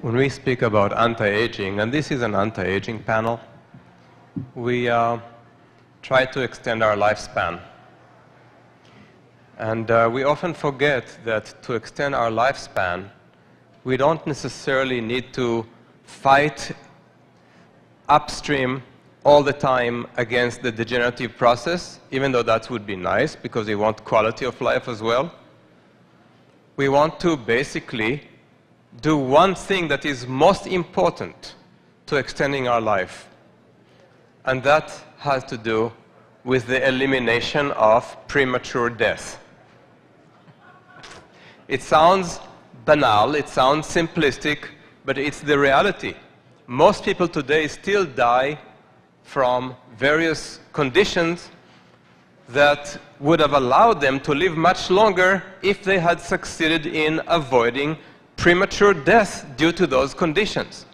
When we speak about anti-aging, and this is an anti-aging panel, we try to extend our lifespan. And we often forget that to extend our lifespan, we don't necessarily need to fight upstream all the time against the degenerative process, even though that would be nice because we want quality of life as well. We want to basically do one thing that is most important to extending our life, and that has to do with the elimination of premature death. It sounds banal, it sounds simplistic, but it's the reality. Most people today still die from various conditions that would have allowed them to live much longer if they had succeeded in avoiding premature death due to those conditions.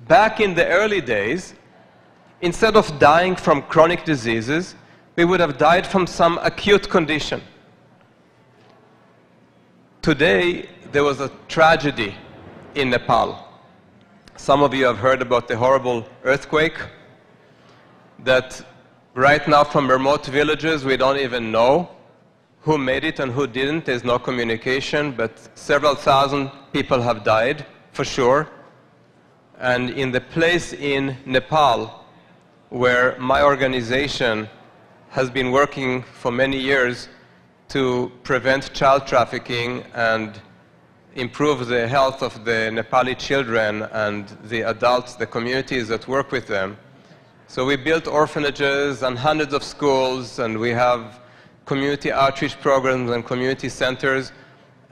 Back in the early days, instead of dying from chronic diseases, we would have died from some acute condition. Today, there was a tragedy in Nepal. Some of you have heard about the horrible earthquake that right now from remote villages we don't even know who made it and who didn't. There's no communication, but several thousand people have died for sure. And in the place in Nepal where my organization has been working for many years to prevent child trafficking and improve the health of the Nepali children and the adults, the communities that work with them. So we built orphanages and hundreds of schools, and we have community outreach programs and community centers.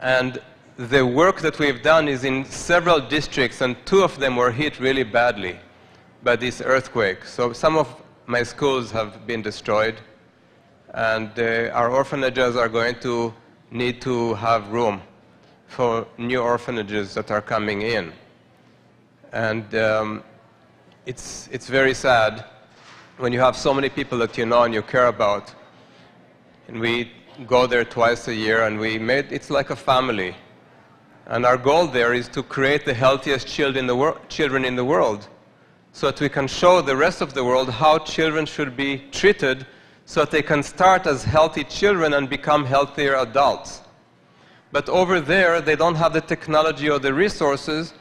And the work that we've done is in several districts, and 2 of them were hit really badly by this earthquake. So some of my schools have been destroyed, and our orphanages are going to need to have room for new orphanages that are coming in. And it's very sad when you have so many people that you know and you care about. And we go there twice a year, and it's like a family. And our goal there is to create the healthiest children in the world, so that we can show the rest of the world how children should be treated, so that they can start as healthy children and become healthier adults. But over there, they don't have the technology or the resources,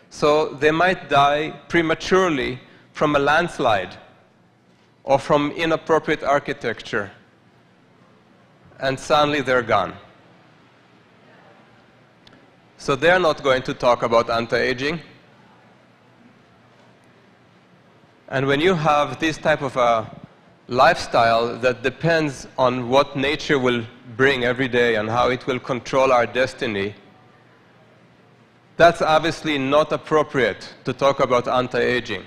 so they might die prematurely from a landslide or from inappropriate architecture, and suddenly they're gone. So they're not going to talk about anti-aging. And when you have this type of a lifestyle that depends on what nature will bring every day and how it will control our destiny, that's obviously not appropriate to talk about anti-aging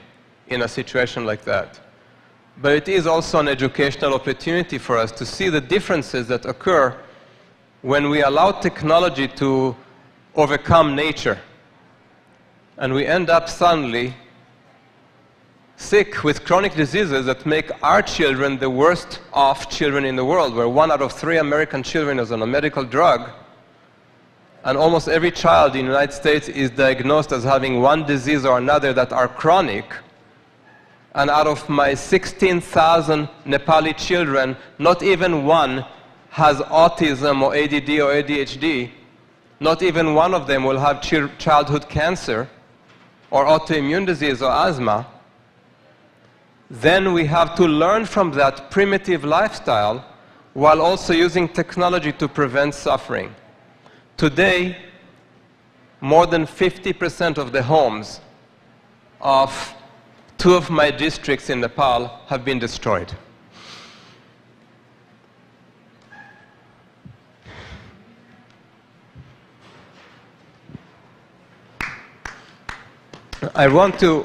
in a situation like that. But it is also an educational opportunity for us to see the differences that occur when we allow technology to overcome nature. And we end up suddenly sick with chronic diseases that make our children the worst off children in the world, where 1 out of 3 American children is on a medical drug, and almost every child in the United States is diagnosed as having one disease or another that are chronic. And out of my 16,000 Nepali children, not even one has autism or ADD or ADHD. Not even one of them will have childhood cancer or autoimmune disease or asthma. Then we have to learn from that primitive lifestyle while also using technology to prevent suffering. Today, more than 50% of the homes of 2 of my districts in Nepal have been destroyed. I want you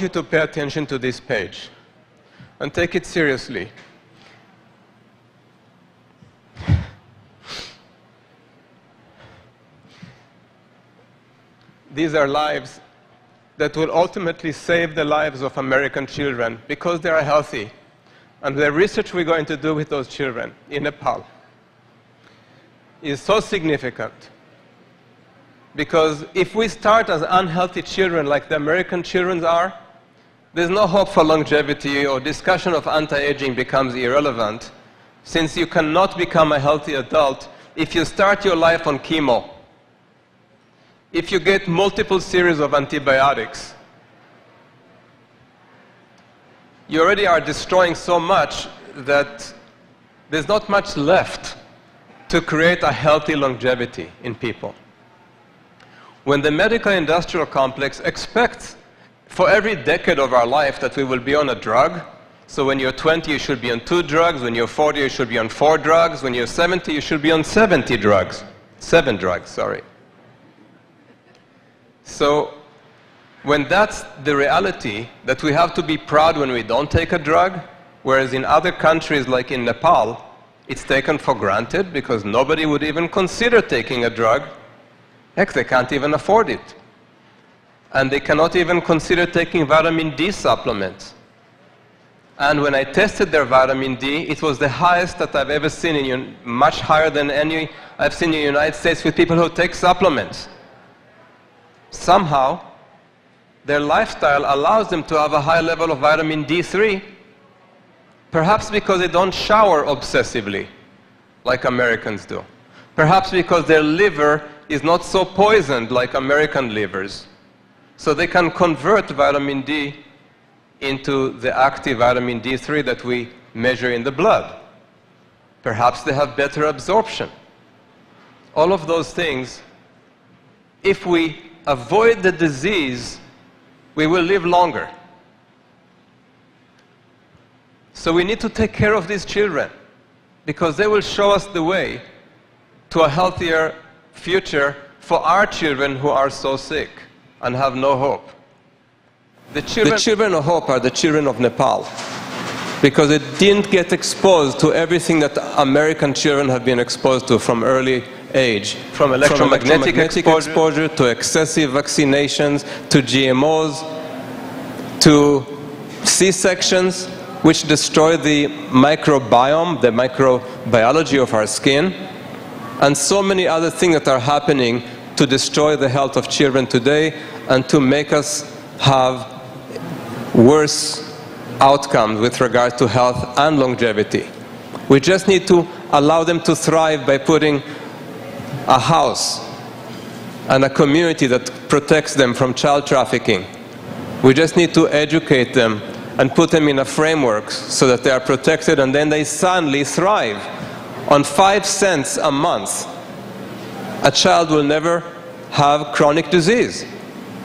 to pay attention to this page and take it seriously. These are lives that will ultimately save the lives of American children because they are healthy. And the research we're going to do with those children in Nepal is so significant Because if we start as unhealthy children like the American children are, there's no hope for longevity, or discussion of anti-aging becomes irrelevant, since you cannot become a healthy adult if you start your life on chemo, if you get multiple series of antibiotics. You already are destroying so much that there's not much left to create a healthy longevity in people. When the medical industrial complex expects for every decade of our life that we will be on a drug, so when you're 20 you should be on 2 drugs, when you're 40 you should be on 4 drugs, when you're 70 you should be on 7 drugs, sorry. So when that's the reality, that we have to be proud when we don't take a drug, whereas in other countries like in Nepal, it's taken for granted because nobody would even consider taking a drug. Heck, they can't even afford it. And they cannot even consider taking vitamin D supplements. And when I tested their vitamin D, it was the highest that I've ever seen, much higher than any I've seen in the United States with people who take supplements. Somehow, their lifestyle allows them to have a high level of vitamin D3, perhaps because they don't shower obsessively like Americans do. Perhaps because their liver is not so poisoned like American livers. So they can convert vitamin D into the active vitamin D3 that we measure in the blood. Perhaps they have better absorption. All of those things, if we avoid the disease, we will live longer. So we need to take care of these children, because they will show us the way to a healthier future for our children who are so sick and have no hope. The children of hope are the children of Nepal, because it didn't get exposed to everything that American children have been exposed to from early age, from electromagnetic exposure to excessive vaccinations, to GMOs, to C-sections, which destroy the microbiome, the microbiology of our skin, and so many other things that are happening to destroy the health of children today and to make us have worse outcomes with regard to health and longevity. We just need to allow them to thrive by putting a house and a community that protects them from child trafficking. We just need to educate them and put them in a framework so that they are protected, and then they suddenly thrive. On 5 cents a month, a child will never have chronic disease.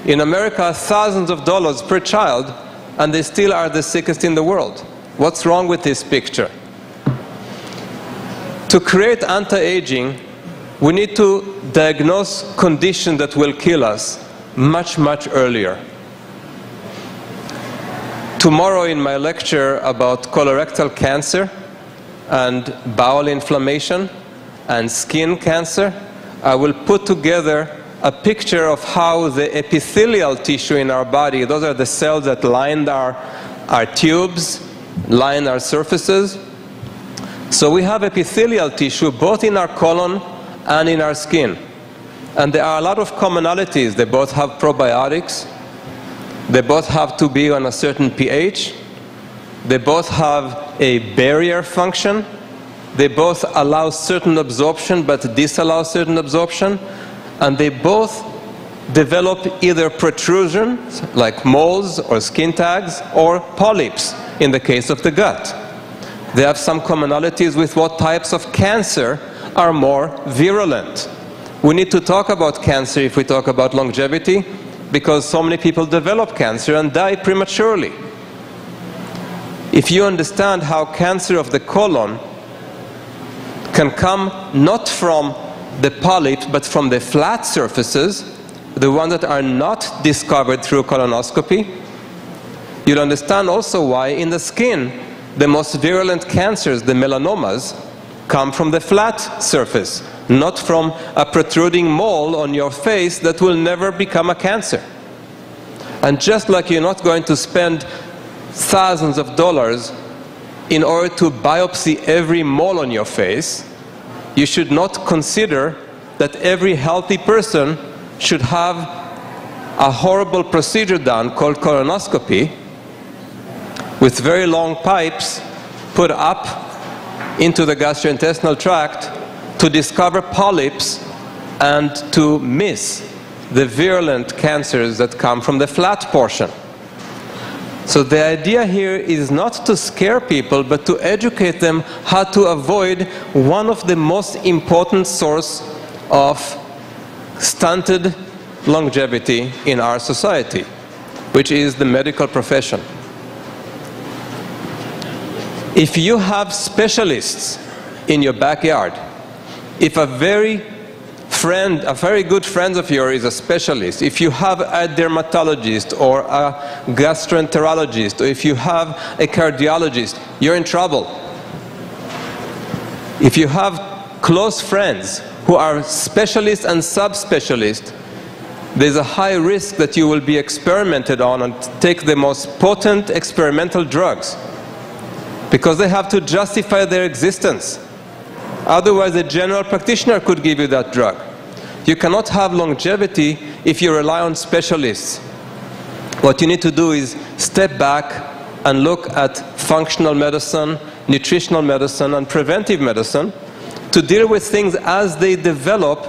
In America, thousands of dollars per child, and they still are the sickest in the world. What's wrong with this picture? To create anti-aging, we need to diagnose conditions that will kill us much, much earlier. Tomorrow in my lecture about colorectal cancer and bowel inflammation and skin cancer, I will put together a picture of how the epithelial tissue in our body, those are the cells that line our tubes, line our surfaces. So we have epithelial tissue both in our colon and in our skin. And there are a lot of commonalities. They both have probiotics. They both have to be on a certain pH. They both have a barrier function. They both allow certain absorption but disallow certain absorption. And they both develop either protrusions, like moles or skin tags, or polyps, in the case of the gut. They have some commonalities with what types of cancer are more virulent. We need to talk about cancer if we talk about longevity, because so many people develop cancer and die prematurely. If you understand how cancer of the colon can come not from the polyps, but from the flat surfaces, the ones that are not discovered through colonoscopy, you'll understand also why in the skin, the most virulent cancers, the melanomas, come from the flat surface, not from a protruding mole on your face that will never become a cancer. And just like you're not going to spend thousands of dollars in order to biopsy every mole on your face, you should not consider that every healthy person should have a horrible procedure done called colonoscopy with very long pipes put up into the gastrointestinal tract to discover polyps and to miss the virulent cancers that come from the flat portion. So the idea here is not to scare people, but to educate them how to avoid one of the most important sources of stunted longevity in our society, which is the medical profession. If you have specialists in your backyard, if a very good friend of yours is a specialist, if you have a dermatologist or a gastroenterologist, or if you have a cardiologist, you're in trouble. If you have close friends who are specialists and subspecialists, there's a high risk that you will be experimented on and take the most potent experimental drugs, because they have to justify their existence. Otherwise, a general practitioner could give you that drug. You cannot have longevity if you rely on specialists. What you need to do is step back and look at functional medicine, nutritional medicine, and preventive medicine to deal with things as they develop.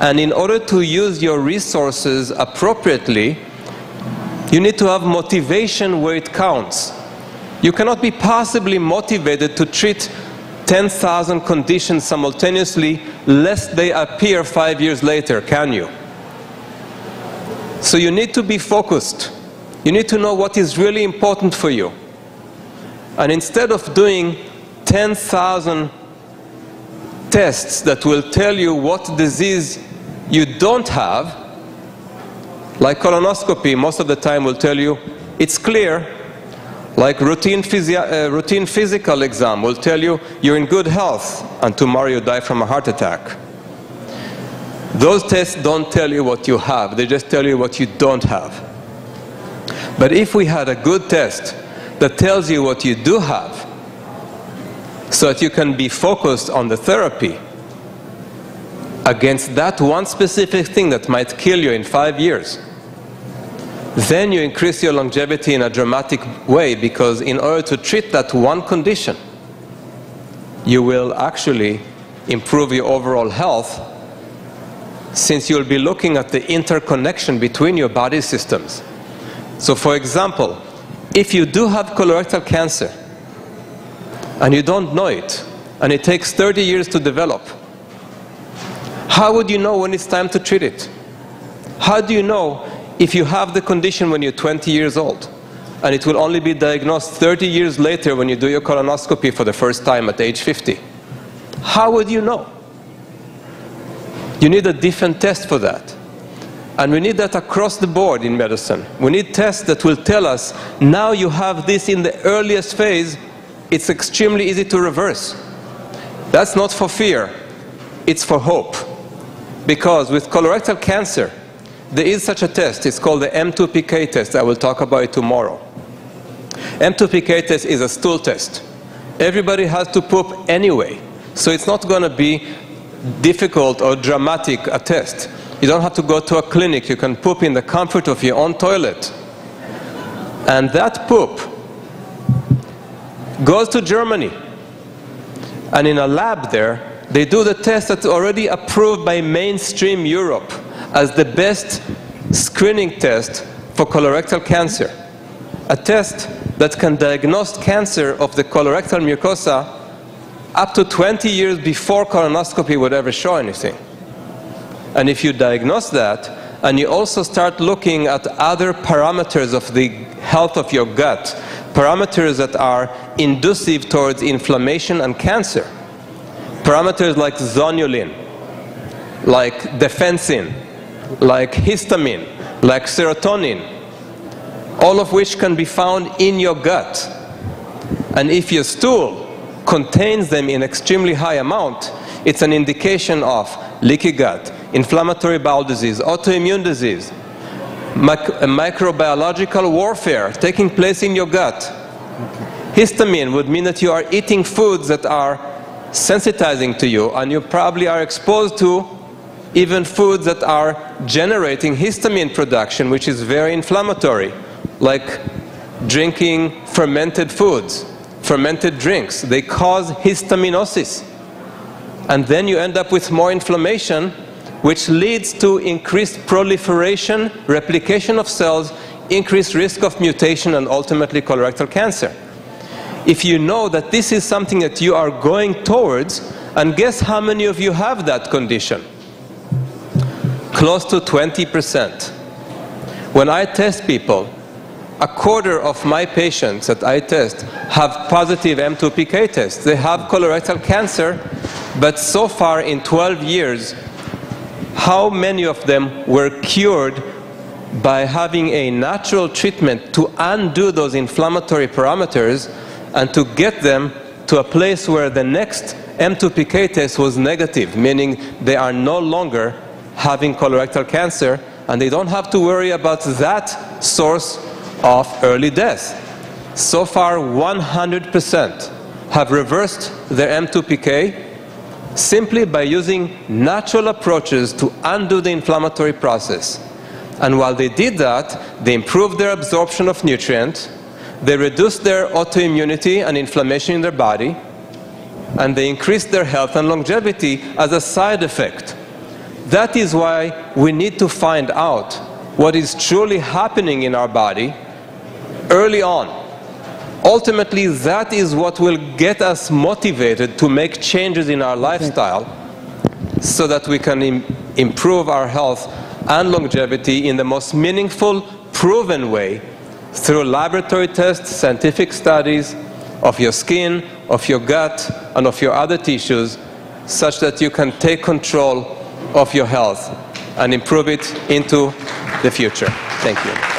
And in order to use your resources appropriately, you need to have motivation where it counts. You cannot be possibly motivated to treat 10,000 conditions simultaneously lest they appear 5 years later, can you? So you need to be focused. You need to know what is really important for you. And instead of doing 10,000 tests that will tell you what disease you don't have, like colonoscopy most of the time will tell you it's clear. Like routine physical exam will tell you you're in good health, and tomorrow you die from a heart attack. Those tests don't tell you what you have, they just tell you what you don't have. But if we had a good test that tells you what you do have, so that you can be focused on the therapy against that one specific thing that might kill you in 5 years, then you increase your longevity in a dramatic way, because in order to treat that one condition, you will actually improve your overall health, since you'll be looking at the interconnection between your body systems. So for example, if you do have colorectal cancer and you don't know it, and it takes 30 years to develop, how would you know when it's time to treat it? How do you know if you have the condition when you're 20 years old, and it will only be diagnosed 30 years later when you do your colonoscopy for the first time at age 50? How would you know? You need a different test for that. And we need that across the board in medicine. We need tests that will tell us, now you have this in the earliest phase, it's extremely easy to reverse. That's not for fear, it's for hope. Because with colorectal cancer, there is such a test. It's called the M2PK test. I will talk about it tomorrow. M2PK test is a stool test. Everybody has to poop anyway, so it's not going to be difficult or dramatic a test. You don't have to go to a clinic. You can poop in the comfort of your own toilet. And that poop goes to Germany. And in a lab there, they do the test that's already approved by mainstream Europe as the best screening test for colorectal cancer. A test that can diagnose cancer of the colorectal mucosa up to 20 years before colonoscopy would ever show anything. And if you diagnose that, and you also start looking at other parameters of the health of your gut, parameters that are inducive towards inflammation and cancer, parameters like zonulin, like defensin, like histamine, like serotonin, all of which can be found in your gut. And if your stool contains them in extremely high amount, it's an indication of leaky gut, inflammatory bowel disease, autoimmune disease, microbiological warfare taking place in your gut. Histamine would mean that you are eating foods that are sensitizing to you, and you probably are exposed to even foods that are generating histamine production, which is very inflammatory, like drinking fermented foods, fermented drinks. They cause histaminosis. And then you end up with more inflammation, which leads to increased proliferation, replication of cells, increased risk of mutation, and ultimately colorectal cancer. If you know that this is something that you are going towards, and guess how many of you have that condition? Close to 20%. When I test people, a quarter of my patients that I test have positive M2PK tests. They have colorectal cancer, but so far in 12 years, how many of them were cured by having a natural treatment to undo those inflammatory parameters and to get them to a place where the next M2PK test was negative, meaning they are no longer having colorectal cancer and they don't have to worry about that source of early death. So far, 100% have reversed their M2PK simply by using natural approaches to undo the inflammatory process. And while they did that, they improved their absorption of nutrients, they reduced their autoimmunity and inflammation in their body, and they increased their health and longevity as a side effect. That is why we need to find out what is truly happening in our body early on. Ultimately, that is what will get us motivated to make changes in our lifestyle so that we can improve our health and longevity in the most meaningful, proven way through laboratory tests, scientific studies of your skin, of your gut, and of your other tissues, such that you can take control of your health and improve it into the future. Thank you.